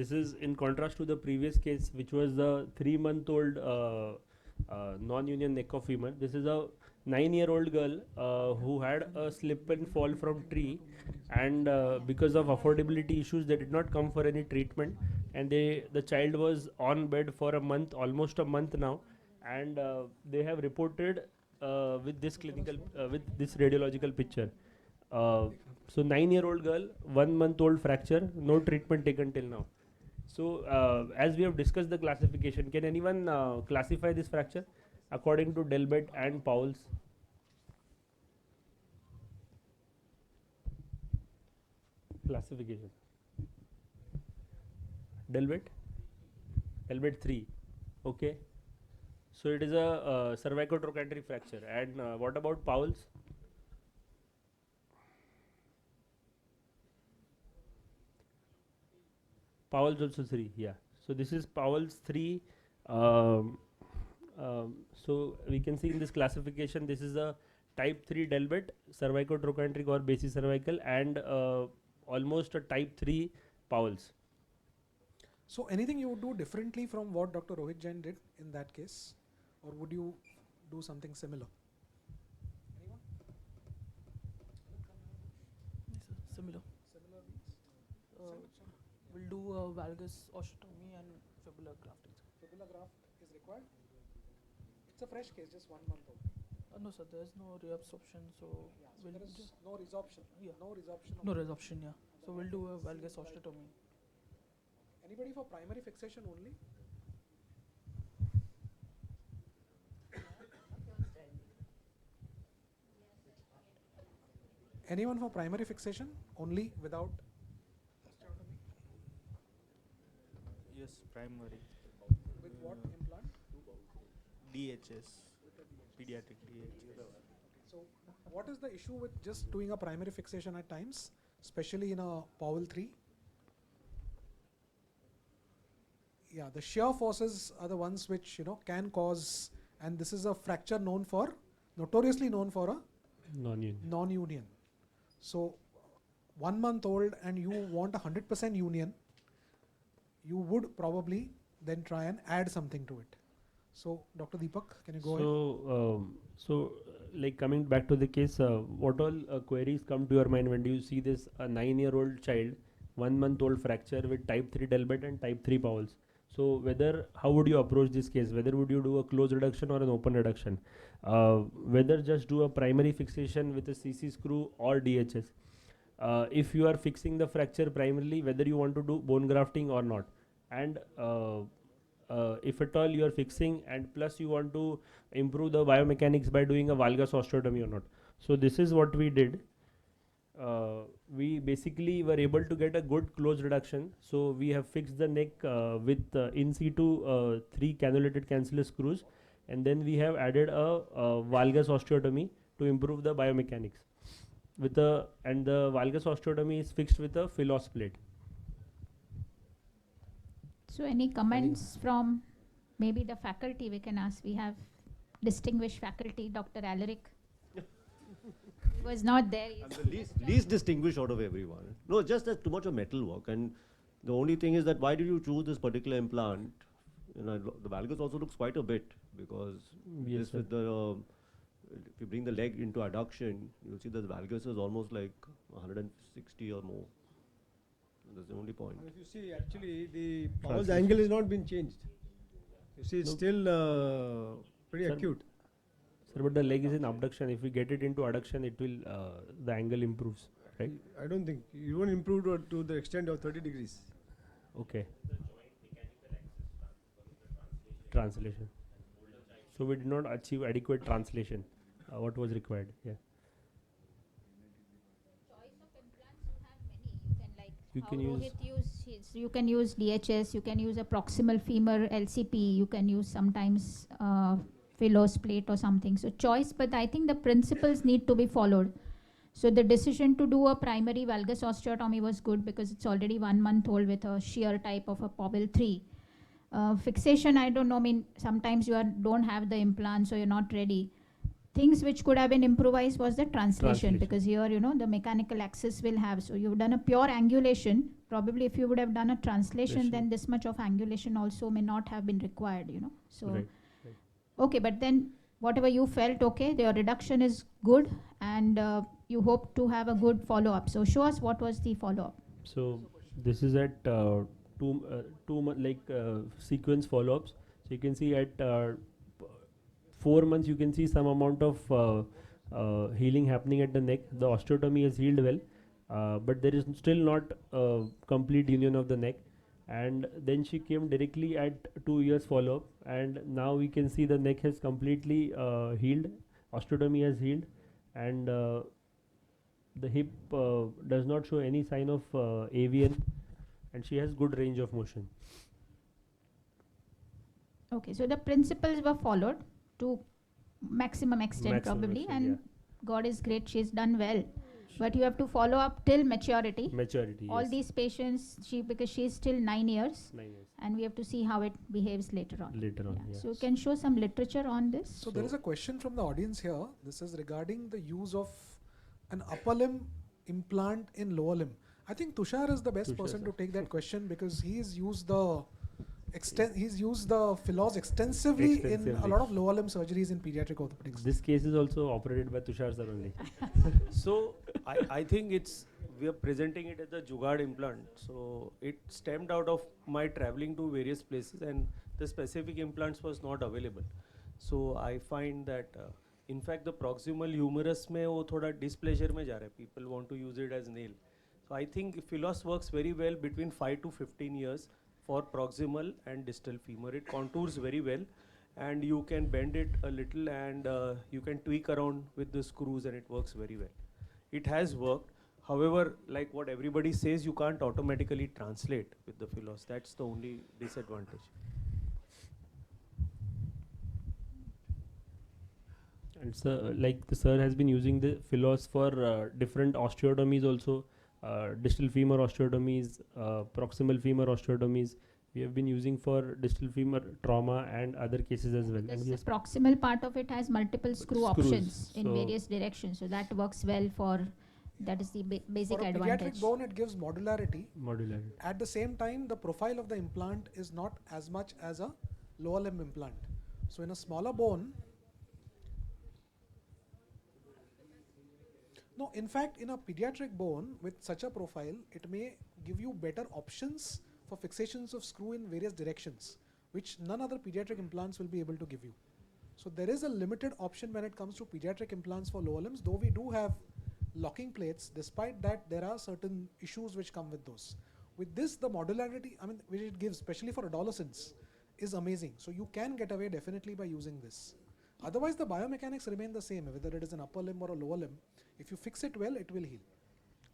this is in contrast to the previous case, which was the 3-month-old non-union neck of femur. This is a 9-year-old girl who had a slip and fall from tree, and because of affordability issues, they did not come for any treatment, and the child was on bed for a month, almost a month now, and they have reported with this with this radiological picture. So 9-year-old girl, 1-month-old fracture, no treatment taken till now. So as we have discussed the classification, can anyone classify this fracture according to Delbet and Powell's? Classification. Delbet 3. Okay. So it is a cervicotrochanteric fracture. And what about Powell's? Powell's also 3, yeah. So this is Powell's 3. So we can see in this classification, this is a type 3 Delbet, cervicotrochanteric or basicervical, and almost a type 3 Powell's. So anything you would do differently from what Dr. Rohit Jain did in that case, or would you do something similar? Anyone? Similar. Similar means? We'll do a valgus osteotomy and fibular grafting. Fibular graft is required? It's a fresh case, just 1 month old. No sir, there's no reabsorption, so Yeah, so we'll there is just no resorption. Yeah. No resorption. no resorption, yeah. So we'll do a valgus osteotomy. Anybody for primary fixation only? Anyone for primary fixation only without osteotomy? Yes, primary. With what implant? DHS, pediatric DHS. So what is the issue with just doing a primary fixation at times, especially in a Powell 3? Yeah, the shear forces are the ones which can cause, and this is a fracture notoriously known for a non-union. So 1 month old and you want 100% union, you would probably then try and add something to it. So Dr. Deepak, can you go ahead? So like coming back to the case, what all queries come to your mind when you see this 9-year-old child, 1 month old fracture with type 3 Delbet and type 3 Powell's? So how would you approach this case? Whether would you do a closed reduction or an open reduction? Whether just do a primary fixation with a CC screw or DHS? If you are fixing the fracture primarily, whether you want to do bone grafting or not? And if at all you are fixing and plus you want to improve the biomechanics by doing a valgus osteotomy or not? So this is what we did. We basically were able to get a good close reduction. So we have fixed the neck with in situ 3 cannulated cancellous screws, and then we have added a valgus osteotomy to improve the biomechanics. And the valgus osteotomy is fixed with a Philos plate. So any comments from maybe the faculty we can ask? We have distinguished faculty, Dr. Alaric. He was not there. I'm the least distinguished out of everyone. No, just that too much of metal work. And the only thing is that why did you choose this particular implant? The valgus also looks quite a bit because Yes, with if you bring the leg into adduction, you'll see that the valgus is almost like 160 or more. That's the only point. If you see, actually, the Powell's angle has not been changed. You see, it's still pretty acute. Sir, but the leg is in abduction. If we get it into adduction, it will the angle improves, right? I don't think you won't improve to the extent of 30 degrees. Okay. Translation. So we did not achieve adequate translation. What was required? Yeah. Choice of implants you have many. You can use DHS, you can use a proximal femur LCP, you can use sometimes Philos plate or something. So choice, but I think the principles need to be followed. So the decision to do a primary valgus osteotomy was good because it's already 1 month old with a shear type of a Powell 3. Fixation, I don't know, sometimes you don't have the implant, so you're not ready. things which could have been improvised was the translation, Translation. because here, you know, the mechanical axis will have, so you've done a pure angulation. Probably if you would have done a translation, then this much of angulation also may not have been required, you know. So, Right. okay, but then whatever you felt, okay, your reduction is good, and you hope to have a good follow-up. So show us what was the follow-up. So this is at 2 month sequence follow-ups. So you can see at 4 months you can see some amount of healing happening at the neck. The osteotomy has healed well, but there is still not complete union of the neck. And then she came directly at 2 years follow-up, and now we can see the neck has completely healed. Osteotomy has healed, and the hip does not show any sign of AVN, and she has good range of motion. Okay, so the principles were followed to maximum extent, Maximum probably, extent, and God is great, she's done well. But you have to follow up till maturity. Maturity. All yes. these patients, because she is still 9 years, 9 years and we have to see how it behaves later on. later on. Yeah. Yeah. So you can show some literature on this. So there is a question from the audience here. This is regarding the use of an upper limb implant in lower limb. I think Tushar is the best Tushar, person sir. to take that question, because he's used the Philos extensively in a Extensively. lot of lower limb surgeries in pediatric orthopedics. This case is also operated by Tushar sir only. So I think we are presenting it as a Jugaad implant. So it stemmed out of my traveling to various places, and the specific implants was not available. So I find that in fact the proximal humerus में वो थोड़ा dyspleasure में जा रहा है. People want to use it as nail. So I think Philos works very well between 5 to 15 years for proximal and distal femur. It contours very well, and you can bend it a little, and you can tweak around with the screws, and it works very well. It has worked. However, like what everybody says, you can't automatically translate with the Philos. That's the only disadvantage. And sir, like the sir has been using the Philos for different osteotomies also, distal femur osteotomies, proximal femur osteotomies. We have been using for distal femur trauma and other cases as well. And This proximal part of it has multiple screw Screws, options in so various directions. So that works well for, that is the basic For a advantage. pediatric bone, it gives modularity. modular. At the same time, the profile of the implant is not as much as a lower limb implant. So in a smaller bone, no, in fact, in a pediatric bone with such a profile, it may give you better options for fixations of screw in various directions, which none other pediatric implants will be able to give you. So there is a limited option when it comes to pediatric implants for lower limbs, though we do have locking plates. Despite that, there are certain issues which come with those. With this, the modularity, which it gives, especially for adolescents, is amazing. So you can get away definitely by using this. Otherwise, the biomechanics remain the same, whether it is an upper limb or a lower limb. If you fix it well, it will heal.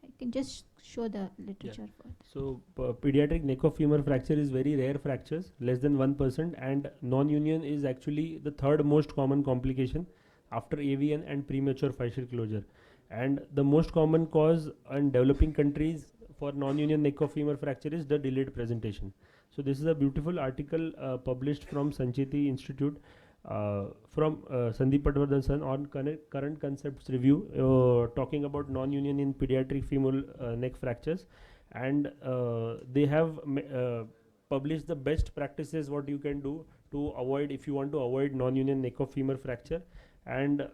I can just show the literature for it. So pediatric neck of femur fracture is very rare fractures, less than 1%, and non-union is actually the third most common complication after AVN and premature fascial closure. And the most common cause in developing countries for non-union neck of femur fracture is the delayed presentation. So this is a beautiful article published from Sancheti Institute from Sandeep Patwardhan San on current concepts review talking about non-union in pediatric femoral neck fractures, and they have published the best practices what you can do to avoid if you want to avoid non-union neck of femur fracture. And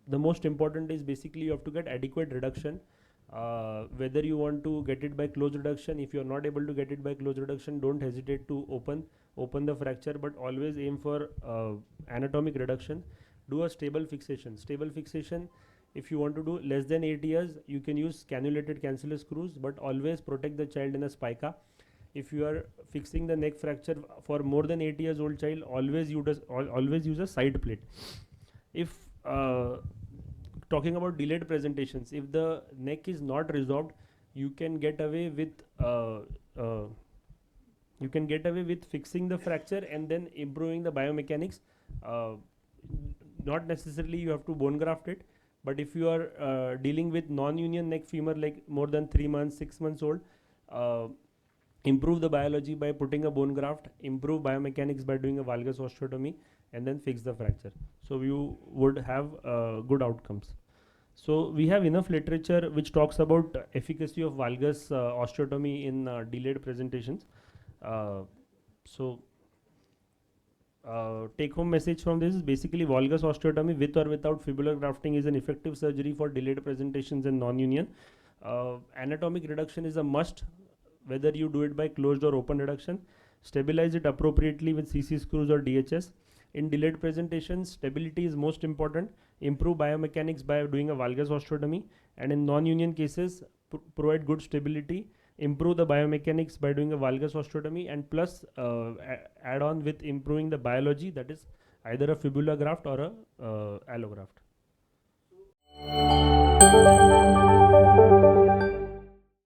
the most important is basically you have to get adequate reduction, whether you want to get it by closed reduction. If you are not able to get it by closed reduction, don't hesitate to open the fracture, but always aim for anatomic reduction. Do a stable fixation. Stable fixation, if you want to do less than 8 years, you can use cannulated cancellous screws, but always protect the child in a spica. If you are fixing the neck fracture for more than 8 years old child, always use a side plate. If talking about delayed presentations, if the neck is not resolved, you can get away with fixing the fracture and then improving the biomechanics. Not necessarily you have to bone graft it, but if you are dealing with non-union neck femur like more than 3 months, 6 months old, improve the biology by putting a bone graft, improve biomechanics by doing a valgus osteotomy, and then fix the fracture. So you would have good outcomes. So we have enough literature which talks about efficacy of valgus osteotomy in delayed presentations. Take home message from this is basically valgus osteotomy with or without fibular grafting is an effective surgery for delayed presentations and non-union. Anatomic reduction is a must, whether you do it by closed or open reduction. Stabilize it appropriately with CC screws or DHS. In delayed presentations, stability is most important. Improve biomechanics by doing a valgus osteotomy, and in non-union cases, provide good stability. Improve the biomechanics by doing a valgus osteotomy, and plus add on with improving the biology, that is either a fibula graft or a allograft.